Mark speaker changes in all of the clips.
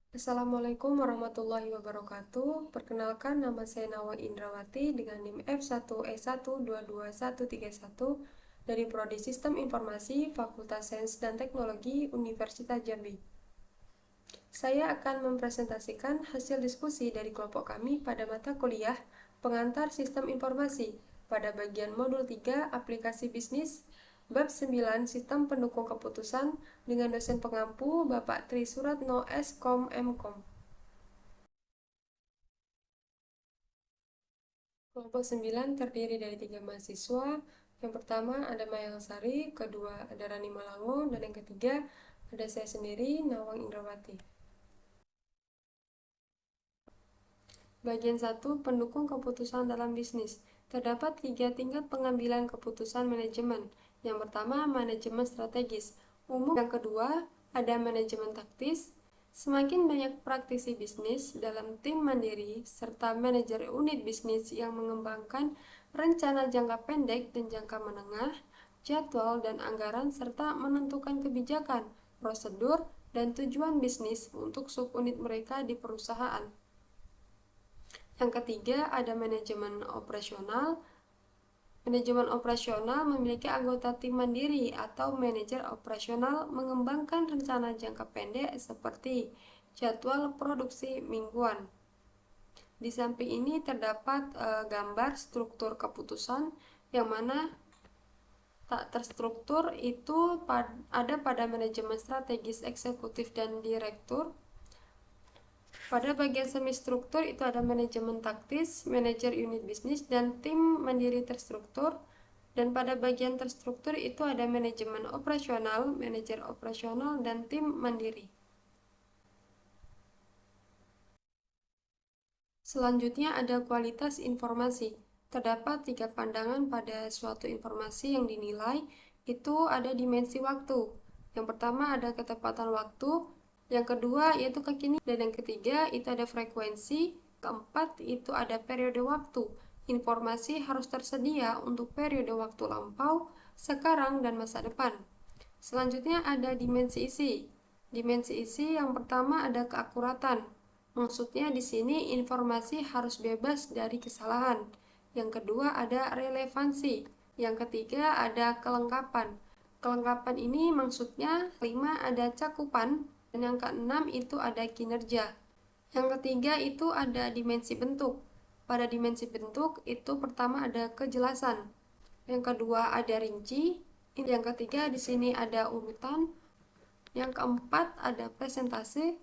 Speaker 1: Assalamualaikum warahmatullahi wabarakatuh. Perkenalkan, nama saya Nawa Indrawati dengan NIM F1E1221131 dari Prodi Sistem Informasi Fakultas Sains dan Teknologi Universitas Jambi. Saya akan mempresentasikan hasil diskusi dari kelompok kami pada mata kuliah Pengantar Sistem Informasi pada bagian modul 3 Aplikasi Bisnis Bab 9 Sistem Pendukung Keputusan dengan dosen pengampu Bapak Tri Suratno S.Com M.Com. Kelompok 9 terdiri dari 3 mahasiswa. Yang pertama ada Maya Sari, kedua ada Rani Malango, dan yang ketiga ada saya sendiri, Nawang Indrawati. Bagian 1, pendukung keputusan dalam bisnis. Terdapat 3 tingkat pengambilan keputusan manajemen. Yang pertama, manajemen strategis. Umum. Yang kedua, ada manajemen taktis. Semakin banyak praktisi bisnis dalam tim mandiri serta manajer unit bisnis yang mengembangkan rencana jangka pendek dan jangka menengah, jadwal dan anggaran serta menentukan kebijakan, prosedur, dan tujuan bisnis untuk subunit mereka di perusahaan. Yang ketiga, ada manajemen operasional. Manajemen operasional memiliki anggota tim mandiri atau manajer operasional mengembangkan rencana jangka pendek seperti jadwal produksi mingguan. Di samping ini terdapat gambar struktur keputusan yang mana tak terstruktur itu ada pada manajemen strategis, eksekutif, dan direktur. Pada bagian semi struktur itu ada manajemen taktis, manajer unit bisnis, dan tim mandiri terstruktur. Dan pada bagian terstruktur itu ada manajemen operasional, manajer operasional, dan tim mandiri. Selanjutnya ada kualitas informasi. Terdapat 3 pandangan pada suatu informasi yang dinilai. Itu ada dimensi waktu. Yang pertama ada ketepatan waktu, yang kedua yaitu kekinian, dan yang ketiga itu ada frekuensi, keempat itu ada periode waktu. Informasi harus tersedia untuk periode waktu lampau, sekarang, dan masa depan. Selanjutnya ada dimensi isi. Dimensi isi yang pertama ada keakuratan. Maksudnya di sini informasi harus bebas dari kesalahan. Yang kedua ada relevansi. Yang ketiga ada kelengkapan. Kelengkapan ini maksudnya 5 ada cakupan, dan yang keenam itu ada kinerja. Yang ketiga itu ada dimensi bentuk. Pada dimensi bentuk itu pertama ada kejelasan. Yang kedua ada rinci. Yang ketiga di sini ada urutan. Yang keempat ada presentase.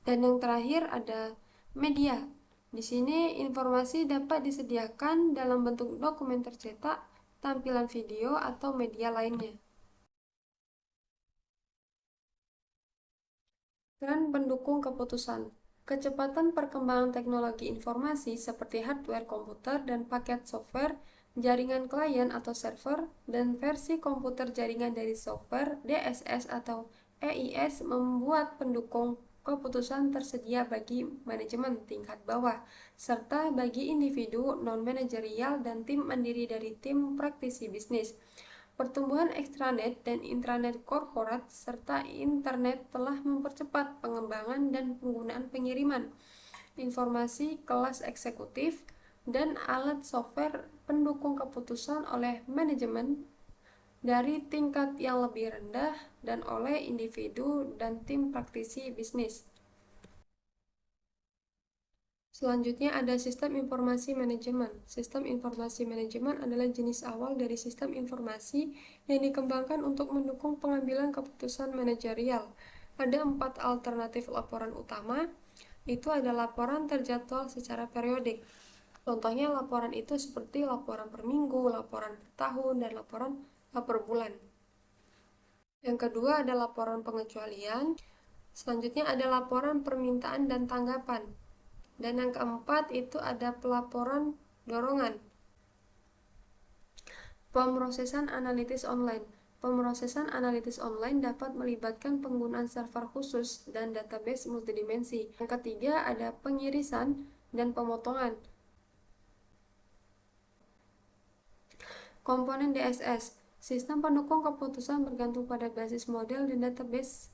Speaker 1: Dan yang terakhir ada media. Di sini informasi dapat disediakan dalam bentuk dokumen tercetak, tampilan video, atau media lainnya. Dan pendukung keputusan. Kecepatan perkembangan teknologi informasi seperti hardware komputer dan paket software, jaringan klien atau server, dan versi komputer jaringan dari software DSS atau EIS membuat pendukung keputusan tersedia bagi manajemen tingkat bawah, serta bagi individu non-manajerial dan tim mandiri dari tim praktisi bisnis. Pertumbuhan ekstranet dan intranet korporat serta internet telah mempercepat pengembangan dan penggunaan pengiriman informasi kelas eksekutif dan alat software pendukung keputusan oleh manajemen dari tingkat yang lebih rendah dan oleh individu dan tim praktisi bisnis. Selanjutnya ada sistem informasi manajemen. Sistem informasi manajemen adalah jenis awal dari sistem informasi yang dikembangkan untuk mendukung pengambilan keputusan manajerial. Ada 4 alternatif laporan utama. Itu ada laporan terjadwal secara periodik. Contohnya laporan itu seperti laporan per minggu, laporan per tahun, dan laporan per bulan. Yang kedua ada laporan pengecualian. Selanjutnya ada laporan permintaan dan tanggapan. Dan yang keempat itu ada pelaporan dorongan. Pemrosesan analitis online. Pemrosesan analitis online dapat melibatkan penggunaan server khusus dan database multidimensi. Yang ketiga ada pengirisan dan pemotongan. Komponen DSS. Sistem pendukung keputusan bergantung pada basis model dan database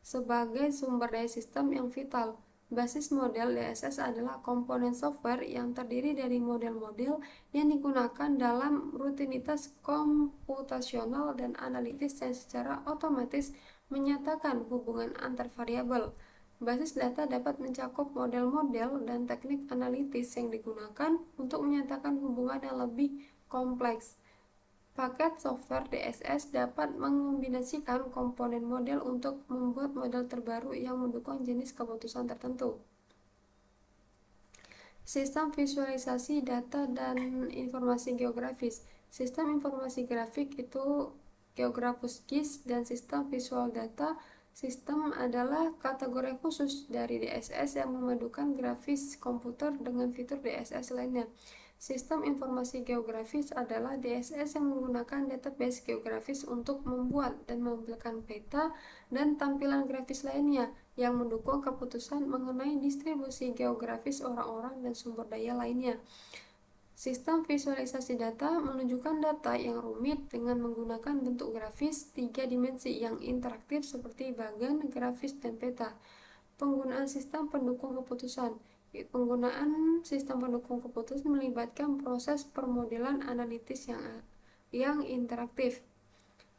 Speaker 1: sebagai sumber daya sistem yang vital. Basis model DSS adalah komponen software yang terdiri dari model-model yang digunakan dalam rutinitas komputasional dan analitis yang secara otomatis menyatakan hubungan antar variabel. Basis data dapat mencakup model-model dan teknik analitis yang digunakan untuk menyatakan hubungan yang lebih kompleks. Paket software DSS dapat mengombinasikan komponen model untuk membuat model terbaru yang mendukung jenis keputusan tertentu. Sistem visualisasi data dan informasi geografis. Sistem informasi grafik itu Geographus GIS, dan sistem visual data sistem adalah kategori khusus dari DSS yang memadukan grafis komputer dengan fitur DSS lainnya. Sistem informasi geografis adalah DSS yang menggunakan database geografis untuk membuat dan menampilkan peta dan tampilan grafis lainnya yang mendukung keputusan mengenai distribusi geografis orang-orang dan sumber daya lainnya. Sistem visualisasi data menunjukkan data yang rumit dengan menggunakan bentuk grafis 3 dimensi yang interaktif seperti bagan, grafis, dan peta. Penggunaan sistem pendukung keputusan. Penggunaan sistem pendukung keputusan melibatkan proses permodelan analitis yang interaktif.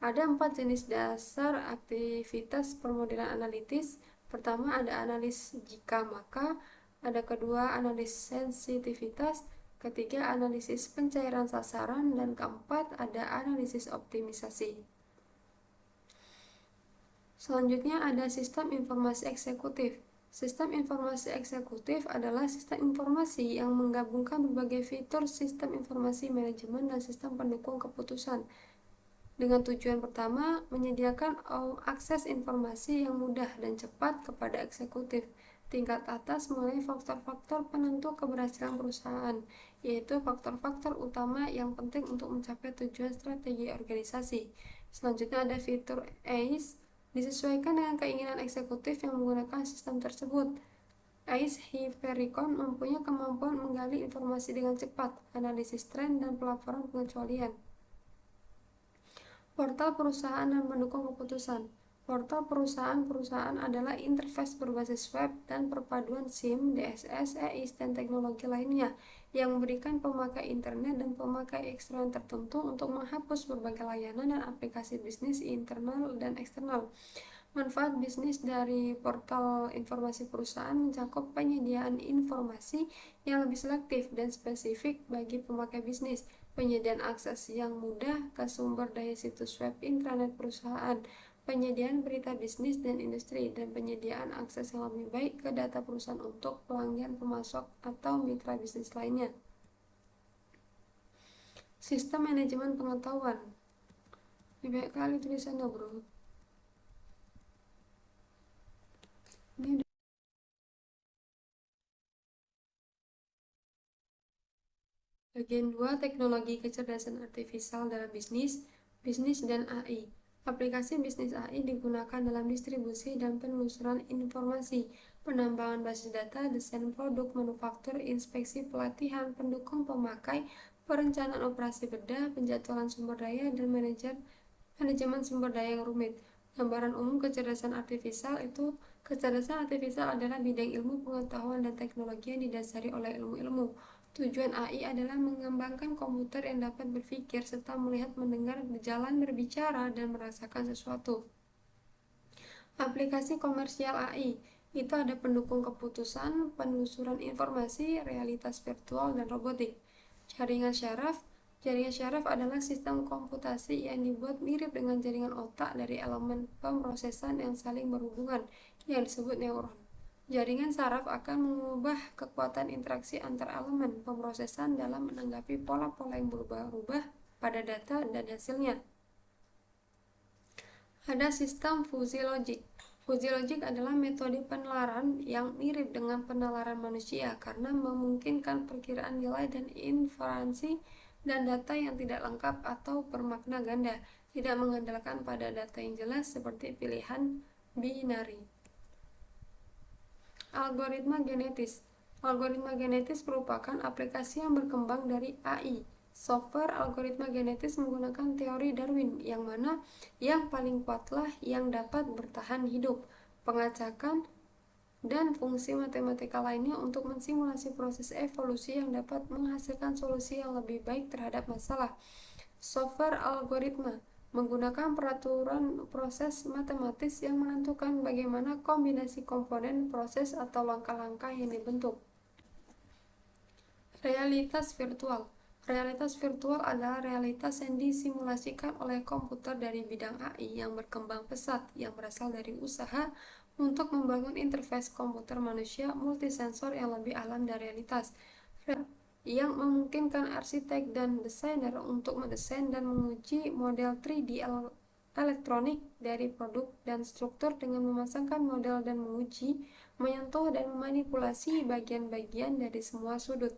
Speaker 1: Ada 4 jenis dasar aktivitas permodelan analitis. Pertama ada analis jika maka, ada kedua analis sensitivitas, ketiga analisis pencairan sasaran, dan keempat ada analisis optimisasi. Selanjutnya ada sistem informasi eksekutif. Sistem informasi eksekutif adalah sistem informasi yang menggabungkan berbagai fitur sistem informasi manajemen dan sistem pendukung keputusan. Dengan tujuan pertama, menyediakan akses informasi yang mudah dan cepat kepada eksekutif tingkat atas mengenai faktor-faktor penentu keberhasilan perusahaan, yaitu faktor-faktor utama yang penting untuk mencapai tujuan strategi organisasi. Selanjutnya ada fitur ACE, disesuaikan dengan keinginan eksekutif yang menggunakan sistem tersebut. ACE Hypericon mempunyai kemampuan menggali informasi dengan cepat, analisis tren, dan pelaporan pengecualian. Portal perusahaan dan pendukung keputusan. Portal perusahaan adalah interface berbasis web dan perpaduan SIM, DSS, EIS, dan teknologi lainnya yang memberikan pemakai internet dan pemakai eksternal tertentu untuk menghapus berbagai layanan dan aplikasi bisnis internal dan eksternal. Manfaat bisnis dari portal informasi perusahaan mencakup penyediaan informasi yang lebih selektif dan spesifik bagi pemakai bisnis, penyediaan akses yang mudah ke sumber daya situs web intranet perusahaan, penyediaan berita bisnis dan industri, dan penyediaan akses yang lebih baik ke data perusahaan untuk pelanggan, pemasok, atau mitra bisnis lainnya. Sistem manajemen pengetahuan. Lebih baik kali tulisannya, bro. Bagian 2, teknologi kecerdasan artifisial dalam bisnis dan AI. Aplikasi bisnis AI digunakan dalam distribusi dan penelusuran informasi, penambangan basis data, desain produk, manufaktur, inspeksi, pelatihan, pendukung pemakai, perencanaan operasi bedah, penjadwalan sumber daya, dan manajemen sumber daya yang rumit. Gambaran umum kecerdasan artifisial itu, kecerdasan artifisial adalah bidang ilmu pengetahuan dan teknologi yang didasari oleh ilmu-ilmu. Tujuan AI adalah mengembangkan komputer yang dapat berpikir serta melihat, mendengar, berjalan, berbicara, dan merasakan sesuatu. Aplikasi komersial AI itu ada pendukung keputusan, penelusuran informasi, realitas virtual, dan robotik. Jaringan syaraf adalah sistem komputasi yang dibuat mirip dengan jaringan otak dari elemen pemrosesan yang saling berhubungan, yang disebut neuron. Jaringan saraf akan mengubah kekuatan interaksi antar elemen pemrosesan dalam menanggapi pola-pola yang berubah-ubah pada data dan hasilnya. Ada sistem fuzzy logic. Fuzzy logic adalah metode penalaran yang mirip dengan penalaran manusia karena memungkinkan perkiraan nilai dan inferensi dan data yang tidak lengkap atau bermakna ganda, tidak mengandalkan pada data yang jelas seperti pilihan binari. Algoritma genetis. Algoritma genetis merupakan aplikasi yang berkembang dari AI. Software algoritma genetis menggunakan teori Darwin, yang mana yang paling kuatlah yang dapat bertahan hidup. pengacakan, dan fungsi matematika lainnya untuk mensimulasi proses evolusi yang dapat menghasilkan solusi yang lebih baik terhadap masalah. Software algoritma menggunakan peraturan proses matematis yang menentukan bagaimana kombinasi komponen proses atau langkah-langkah yang dibentuk. Realitas virtual. Realitas virtual adalah realitas yang disimulasikan oleh komputer dari bidang AI yang berkembang pesat yang berasal dari usaha untuk membangun interface komputer manusia multisensor yang lebih alam dan realitas, yang memungkinkan arsitek dan desainer untuk mendesain dan menguji model 3D elektronik dari produk dan struktur dengan memasangkan model dan menguji, menyentuh dan memanipulasi bagian-bagian dari semua sudut.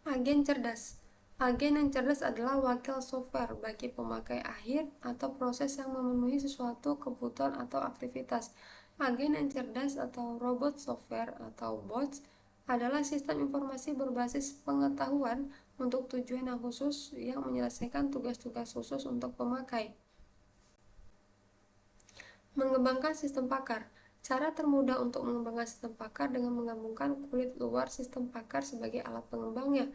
Speaker 1: Agen cerdas. Agen yang cerdas adalah wakil software bagi pemakai akhir atau proses yang memenuhi sesuatu kebutuhan atau aktivitas. Agen yang cerdas atau robot software atau bots adalah sistem informasi berbasis pengetahuan untuk tujuan yang khusus yang menyelesaikan tugas-tugas khusus untuk pemakai. Mengembangkan sistem pakar. Cara termudah untuk mengembangkan sistem pakar dengan menggabungkan kulit luar sistem pakar sebagai alat pengembangnya.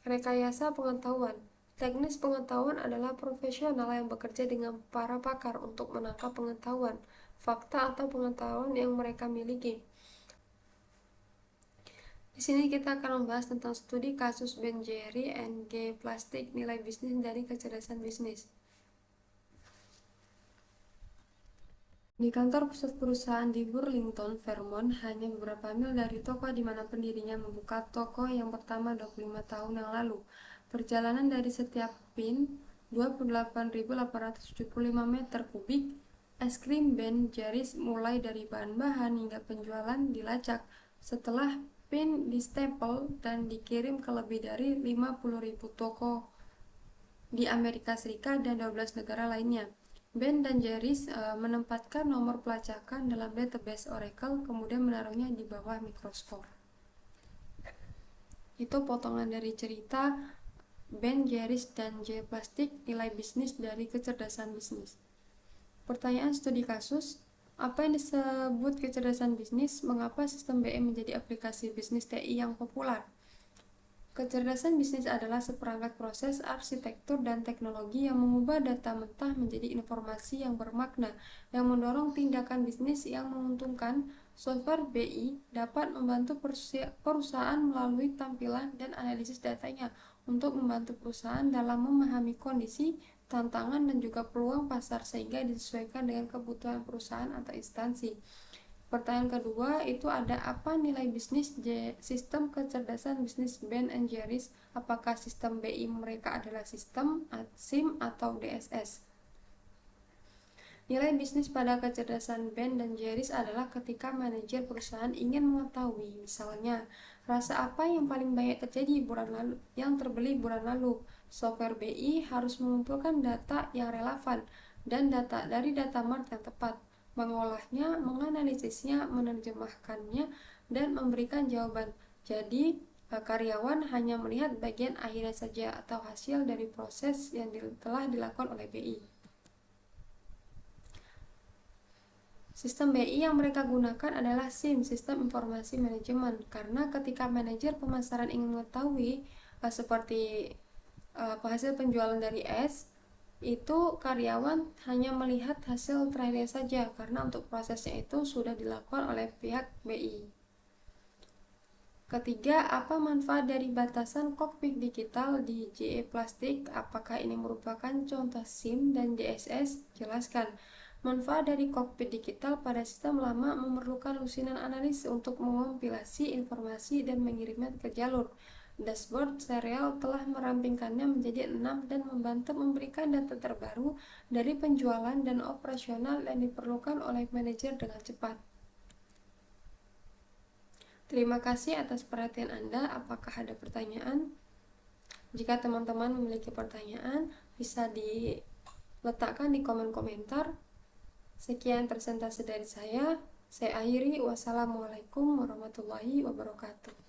Speaker 1: Rekayasa pengetahuan. Teknis pengetahuan adalah profesional yang bekerja dengan para pakar untuk menangkap pengetahuan, fakta atau pengetahuan yang mereka miliki. Di sini kita akan membahas tentang studi kasus Ben Jerry and G Plastic, nilai bisnis dari kecerdasan bisnis. Di kantor pusat perusahaan di Burlington, Vermont, hanya beberapa mil dari toko di mana pendirinya membuka toko yang pertama 25 tahun yang lalu. Perjalanan dari setiap pin 28.875 meter kubik es krim Ben Jerry's mulai dari bahan-bahan hingga penjualan dilacak. Setelah pin distempel dan dikirim ke lebih dari 50.000 toko di Amerika Serikat dan 12 negara lainnya. Ben dan Jerry's menempatkan nomor pelacakan dalam database Oracle, kemudian menaruhnya di bawah mikroskop. Itu potongan dari cerita Ben Jerry's dan G Plastic, nilai bisnis dari kecerdasan bisnis. Pertanyaan studi kasus, apa yang disebut kecerdasan bisnis? Mengapa sistem BI menjadi aplikasi bisnis TI yang populer? Kecerdasan bisnis adalah seperangkat proses, arsitektur, dan teknologi yang mengubah data mentah menjadi informasi yang bermakna, yang mendorong tindakan bisnis yang menguntungkan. Software BI dapat membantu perusahaan melalui tampilan dan analisis datanya untuk membantu perusahaan dalam memahami kondisi, tantangan, dan juga peluang pasar sehingga disesuaikan dengan kebutuhan perusahaan atau instansi. Pertanyaan kedua itu ada apa nilai bisnis sistem kecerdasan bisnis Ben and Jerry's? Apakah sistem BI mereka adalah sistem SIM atau DSS? Nilai bisnis pada kecerdasan Ben dan Jerry's adalah ketika manajer perusahaan ingin mengetahui, misalnya, rasa apa yang paling banyak terjadi yang terbeli bulan lalu. Software BI harus mengumpulkan data yang relevan dan dari data mart yang tepat, mengolahnya, menganalisisnya, menerjemahkannya, dan memberikan jawaban. Jadi, karyawan hanya melihat bagian akhirnya saja atau hasil dari proses yang telah dilakukan oleh BI. Sistem BI yang mereka gunakan adalah SIM, Sistem Informasi Manajemen, karena ketika manajer pemasaran ingin mengetahui seperti hasil penjualan dari es, itu karyawan hanya melihat hasil terakhirnya saja karena untuk prosesnya itu sudah dilakukan oleh pihak BI. Ketiga, apa manfaat dari batasan kokpit digital di GE Plastic? Apakah ini merupakan contoh SIM dan DSS? Jelaskan. Manfaat dari kokpit digital pada sistem lama memerlukan lusinan analis untuk mengompilasi informasi dan mengirimnya ke jalur. Dashboard serial telah merampingkannya menjadi 6 dan membantu memberikan data terbaru dari penjualan dan operasional yang diperlukan oleh manajer dengan cepat. Terima kasih atas perhatian Anda. Apakah ada pertanyaan? Jika teman-teman memiliki pertanyaan, bisa diletakkan di kolom komentar. Sekian presentasi dari saya. Saya akhiri. Wassalamualaikum warahmatullahi wabarakatuh.